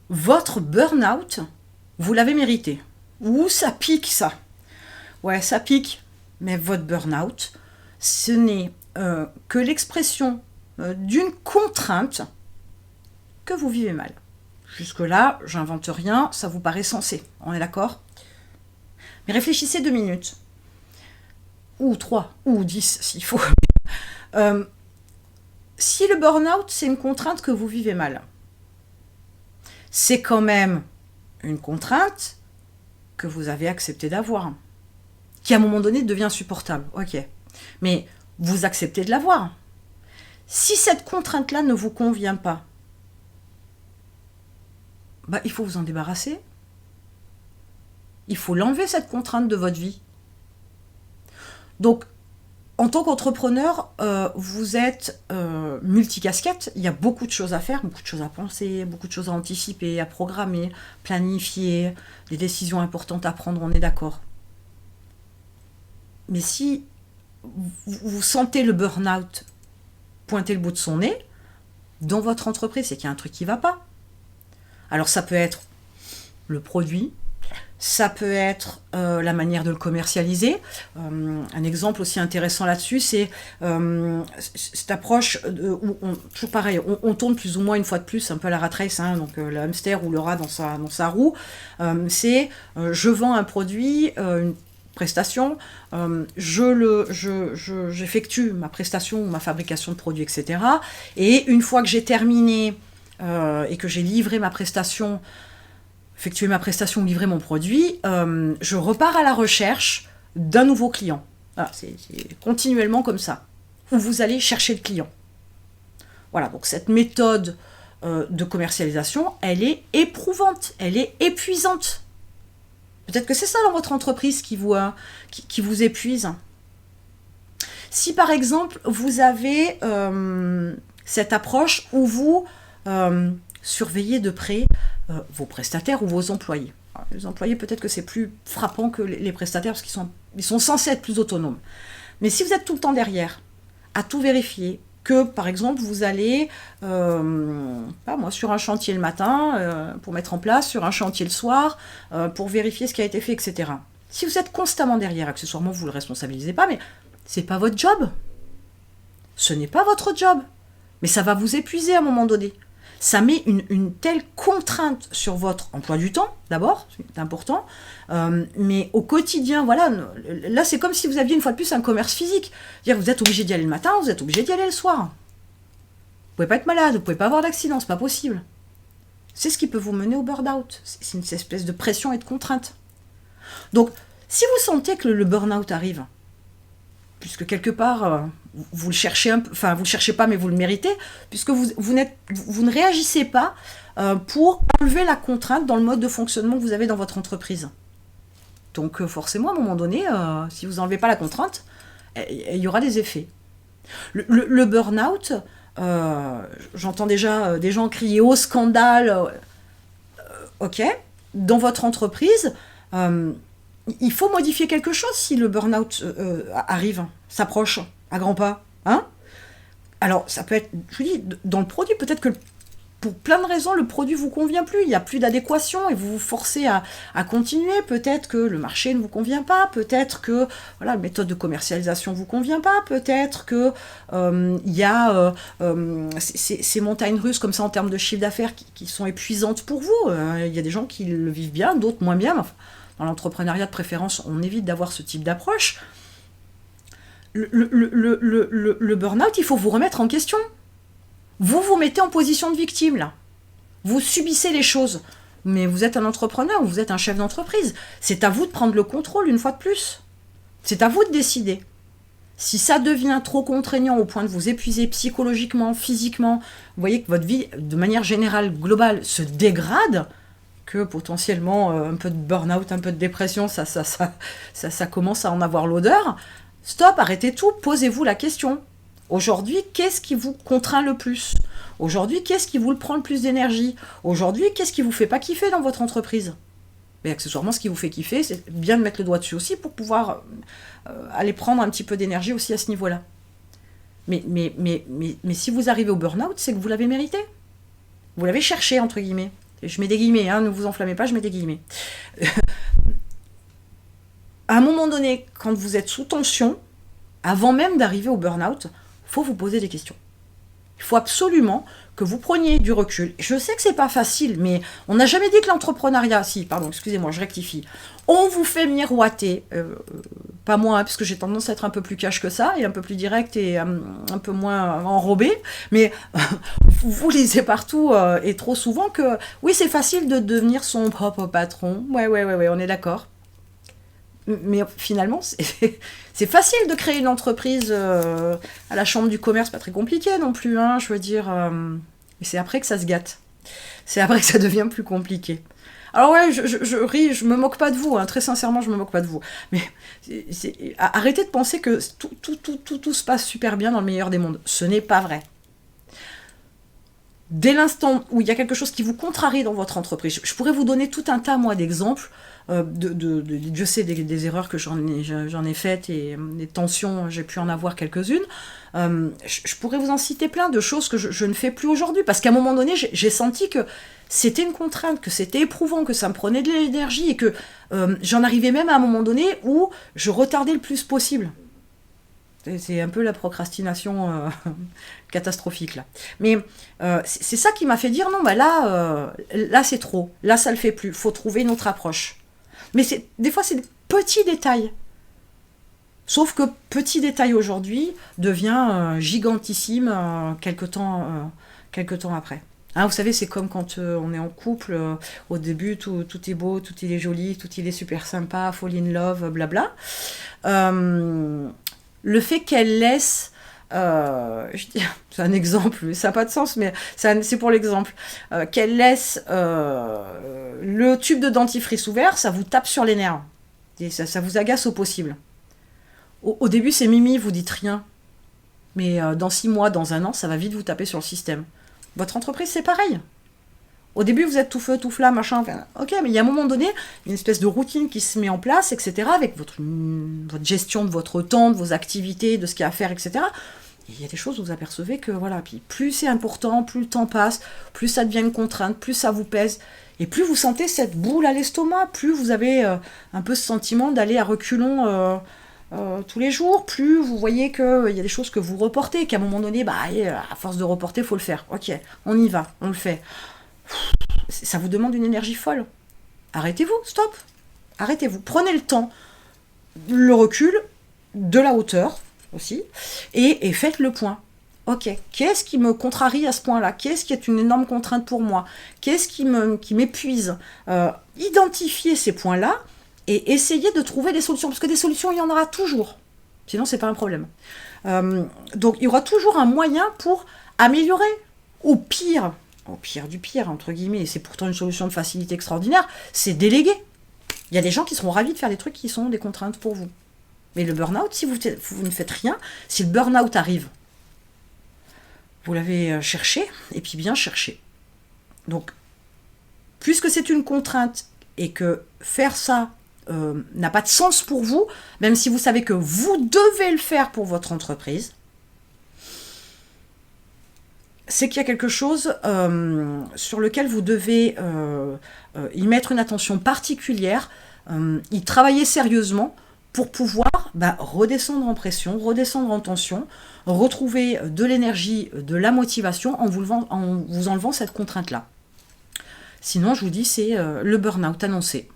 votre burn-out, vous l'avez mérité. Ouh, ça pique ça. Ouais, ça pique. Mais votre burn-out, ce n'est que l'expression d'une contrainte que vous vivez mal. Jusque-là, j'invente rien, ça vous paraît sensé. On est d'accord? Mais réfléchissez 2 minutes. Ou 3, ou 10 s'il faut. Si le burn-out, c'est une contrainte que vous vivez mal, c'est quand même une contrainte que vous avez accepté d'avoir, qui à un moment donné devient insupportable. Ok. Mais vous acceptez de l'avoir. Si cette contrainte-là ne vous convient pas, bah, il faut vous en débarrasser. Il faut l'enlever, cette contrainte de votre vie. Donc, en tant qu'entrepreneur, vous êtes multicasquette. Il y a beaucoup de choses à faire, beaucoup de choses à penser, beaucoup de choses à anticiper, à programmer, planifier, des décisions importantes à prendre, on est d'accord. Mais si vous sentez le burn-out pointer le bout de son nez, dans votre entreprise, c'est qu'il y a un truc qui ne va pas. Alors ça peut être le produit, ça peut être la manière de le commercialiser. Un exemple aussi intéressant là-dessus, c'est cette approche où toujours pareil, on tourne plus ou moins une fois de plus, un peu à la rat race, hein, donc le hamster ou le rat dans sa roue. C'est je vends un produit, une prestation, j'effectue ma prestation ou ma fabrication de produits, etc. Et une fois que j'ai terminé et que j'ai livré ma prestation, effectuer ma prestation ou livrer mon produit, je repars à la recherche d'un nouveau client. Voilà, c'est continuellement comme ça, où vous allez chercher le client. Voilà, donc cette méthode de commercialisation, elle est éprouvante, elle est épuisante. Peut-être que c'est ça dans votre entreprise qui vous épuise. Si par exemple, vous avez cette approche où vous surveillez de près vos prestataires ou vos employés. Alors, les employés, peut-être que c'est plus frappant que les prestataires parce qu'ils sont censés être plus autonomes. Mais si vous êtes tout le temps derrière, à tout vérifier, que par exemple vous allez sur un chantier le matin pour mettre en place, sur un chantier le soir pour vérifier ce qui a été fait, etc. Si vous êtes constamment derrière, accessoirement vous ne le responsabilisez pas, mais c'est pas votre job. Ce n'est pas votre job. Mais ça va vous épuiser à un moment donné. Ça met une telle contrainte sur votre emploi du temps, d'abord, c'est important, mais au quotidien, voilà, là c'est comme si vous aviez une fois de plus un commerce physique. C'est-à-dire vous êtes obligé d'y aller le matin, vous êtes obligé d'y aller le soir. Vous pouvez pas être malade, vous pouvez pas avoir d'accident, c'est pas possible. C'est ce qui peut vous mener au burn-out. C'est une espèce de pression et de contrainte. Donc, si vous sentez que le burn-out arrive, puisque quelque part, vous le cherchez un peu, enfin vous le cherchez pas mais vous le méritez, puisque vous ne réagissez pas pour enlever la contrainte dans le mode de fonctionnement que vous avez dans votre entreprise. Donc forcément, à un moment donné, si vous n'enlevez pas la contrainte, il y aura des effets. Le burn-out, j'entends déjà des gens crier au scandale, ok, dans votre entreprise, il faut modifier quelque chose si le burn-out arrive, s'approche à grands pas. Hein? Alors, ça peut être, je vous dis, dans le produit, peut-être que pour plein de raisons, le produit ne vous convient plus, il n'y a plus d'adéquation et vous vous forcez à continuer. Peut-être que le marché ne vous convient pas, peut-être que voilà, la méthode de commercialisation ne vous convient pas, peut-être que y a ces montagnes russes comme ça en termes de chiffre d'affaires qui sont épuisantes pour vous. Il y a des gens qui le vivent bien, d'autres moins bien. Enfin, dans l'entrepreneuriat de préférence, on évite d'avoir ce type d'approche. Le burn-out, il faut vous remettre en question. Vous vous mettez en position de victime, là. Vous subissez les choses. Mais vous êtes un entrepreneur ou vous êtes un chef d'entreprise. C'est à vous de prendre le contrôle une fois de plus. C'est à vous de décider. Si ça devient trop contraignant au point de vous épuiser psychologiquement, physiquement, vous voyez que votre vie, de manière générale, globale, se dégrade, que potentiellement un peu de burn-out, un peu de dépression, ça commence à en avoir l'odeur. Stop, arrêtez tout, posez-vous la question. Aujourd'hui, qu'est-ce qui vous contraint le plus? Aujourd'hui, qu'est-ce qui vous prend le plus d'énergie? Aujourd'hui, qu'est-ce qui vous fait pas kiffer dans votre entreprise? Mais accessoirement, ce qui vous fait kiffer, c'est bien de mettre le doigt dessus aussi pour pouvoir aller prendre un petit peu d'énergie aussi à ce niveau-là. Mais si vous arrivez au burn-out, c'est que vous l'avez mérité. Vous l'avez cherché, entre guillemets. Je mets des guillemets, hein, ne vous enflammez pas, je mets des guillemets. À un moment donné, quand vous êtes sous tension, avant même d'arriver au burn-out, il faut vous poser des questions. Il faut absolument que vous preniez du recul. Je sais que c'est pas facile, mais on n'a jamais dit que l'entrepreneuriat... Si, pardon, excusez-moi, je rectifie. On vous fait miroiter, pas moi, hein, parce que j'ai tendance à être un peu plus cash que ça, et un peu plus direct et un peu moins enrobé, mais vous lisez partout, et trop souvent, que oui, c'est facile de devenir son propre patron. Ouais, on est d'accord. Mais finalement, c'est facile de créer une entreprise à la chambre du commerce, pas très compliqué non plus, hein, je veux dire. Mais c'est après que ça se gâte. C'est après que ça devient plus compliqué. Alors ouais, je ris, je me moque pas de vous, hein, très sincèrement, je me moque pas de vous. Mais arrêtez de penser que tout se passe super bien dans le meilleur des mondes. Ce n'est pas vrai. Dès l'instant où il y a quelque chose qui vous contrarie dans votre entreprise, je pourrais vous donner tout un tas, moi, d'exemples. Je sais des erreurs que j'en ai faites et des tensions, j'ai pu en avoir quelques-unes. Je pourrais vous en citer plein de choses que je ne fais plus aujourd'hui, parce qu'à un moment donné, j'ai senti que c'était une contrainte, que c'était éprouvant, que ça me prenait de l'énergie, et que j'en arrivais même à un moment donné où je retardais le plus possible. C'est un peu la procrastination catastrophique, là. Mais c'est ça qui m'a fait dire, non, bah là c'est trop, là ça le fait plus, faut trouver une autre approche. Mais des fois, c'est des petits détails. Sauf que petit détail aujourd'hui devient gigantissime quelque temps après. Hein, vous savez, c'est comme quand on est en couple, au début, tout est beau, tout il est joli, tout il est super sympa, fall in love, blabla. Le fait qu'elle laisse... c'est un exemple, ça n'a pas de sens, mais c'est pour l'exemple. Qu'elle laisse le tube de dentifrice ouvert, ça vous tape sur les nerfs. Et ça vous agace au possible. Au début, c'est mimi, vous dites rien. Mais dans 6 mois, dans 1 an, ça va vite vous taper sur le système. Votre entreprise, c'est pareil. Au début, vous êtes tout feu, tout flamme, machin. Enfin, ok, mais il y a un moment donné, une espèce de routine qui se met en place, etc., avec votre gestion de votre temps, de vos activités, de ce qu'il y a à faire, etc. Et il y a des choses où vous apercevez que, voilà, puis plus c'est important, plus le temps passe, plus ça devient une contrainte, plus ça vous pèse, et plus vous sentez cette boule à l'estomac, plus vous avez un peu ce sentiment d'aller à reculons tous les jours, plus vous voyez qu'il y a des choses que vous reportez, qu'à un moment donné, à force de reporter, il faut le faire. Ok, on y va, on le fait. Ça vous demande une énergie folle. Arrêtez-vous, stop. Arrêtez-vous. Prenez le temps, le recul, de la hauteur aussi, et faites le point. Ok, qu'est-ce qui me contrarie à ce point-là? Qu'est-ce qui est une énorme contrainte pour moi? Qu'est-ce qui m'épuise? Identifiez ces points-là et essayez de trouver des solutions, parce que des solutions, il y en aura toujours. Sinon, c'est pas un problème. Donc, il y aura toujours un moyen pour améliorer. Au pire du pire, entre guillemets, et c'est pourtant une solution de facilité extraordinaire, c'est déléguer. Il y a des gens qui seront ravis de faire des trucs qui sont des contraintes pour vous. Mais le burn-out, si vous ne faites rien, si le burn-out arrive, vous l'avez cherché, et puis bien cherché. Donc, puisque c'est une contrainte, et que faire ça n'a pas de sens pour vous, même si vous savez que vous devez le faire pour votre entreprise, c'est qu'il y a quelque chose sur lequel vous devez y mettre une attention particulière, y travailler sérieusement pour pouvoir redescendre en pression, redescendre en tension, retrouver de l'énergie, de la motivation en vous enlevant cette contrainte-là. Sinon, je vous dis, c'est le burn-out annoncé.